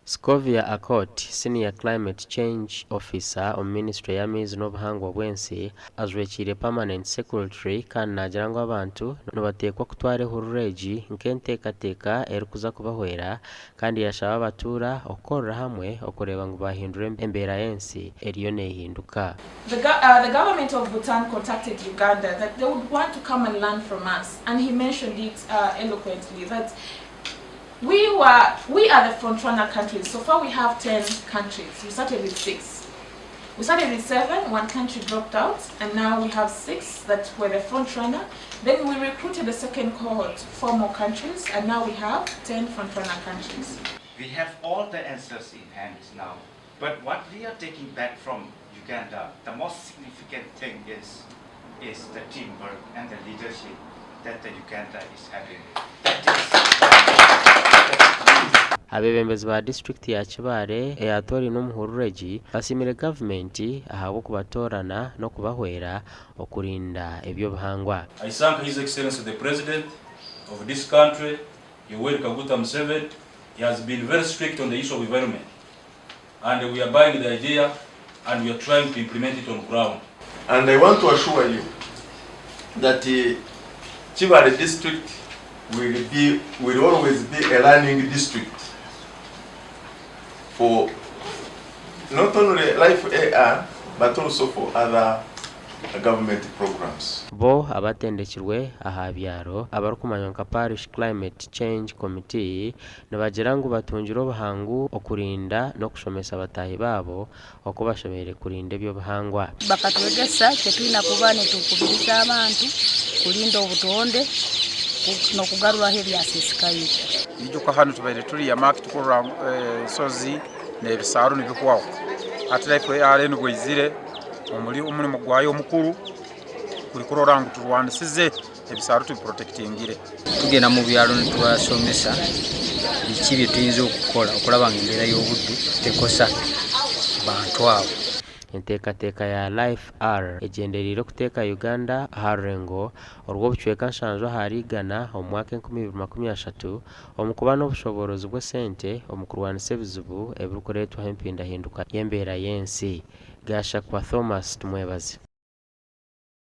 Scovia Akot, Senior Climate Change Officer on Minisiture y'Amaizi n'Obuhangwa bw'ensi, ajwekire Permanent Secretary kandi nagira ngu abantu nibateekwa kutwara ehururu egi nk'enteekateeka erikuza kubahwera kandi yashaba abatuura okukorera hamwe okureeba ngu bahindura embeera y'ensi eriyo neehinduka. The government of Bhutan contacted Uganda that they would want to come and learn from us, and he mentioned it eloquently that we are the front-runner countries. So far we have 10 countries. We started with 6. We started with 7, one country dropped out, and now we have 6 that were the front-runner. Then we recruited a second cohort, 4 more countries, and now we have 10 front-runner countries. We have all the answers in hand now, but what we are taking back from Uganda, the most significant thing is the teamwork and the leadership that the Uganda is having. Abebembezi ba district ya KIBAALE eyatori n'omuhururu egi basimire gavumenti ahabwo kubatorana no kubahwera okurinda eby'obuhangwa. I thank His Excellency the President of this country, Yoweri Kaguta Museveni. He has been very strict on the issue of environment, and we are buying the idea and we are trying to implement it on ground. And I want to assure you that KIBAALE district will always be a learning district for not only Life AR but also for other government programs. Bo abatendekirwe aha byaro abarukumanya nka Parish Climate Change Committee nibagira ngu batungire obuhangu okurinda no kushomesa abatahi babo okubashobere kurinda eby'obuhangwa. Bakatwegesa kyetulina kuba netukubiriza abantu kulinda obutonde nokugaruraho ebyasisikaire. Ijuka hano tubaire tuli ya market program sozi n'ebisaro n'ebikwaho. Ati Life AR n'ubwizire omulimo gwayo omukuru kuli kurora ngu turwanisize ebisaro tu protectingire. Tugenda mu byalo nitubasomesa biki bye tuyinza okukola okulaba ng'embeera y'obuddu tekosa bantu abo. Enteekateeka ya Life AR egenderire okuteeka Uganda aha rurengo orw'obucweka nshanju ahari Ghana omu mwaka 2030 omu kuba n'obushobozi bw'esente omu kurwanisa ebizibu ebirikureetwaho empindahinduka y'embeera y'ensi. Gashakwa Thomas tumwebaze.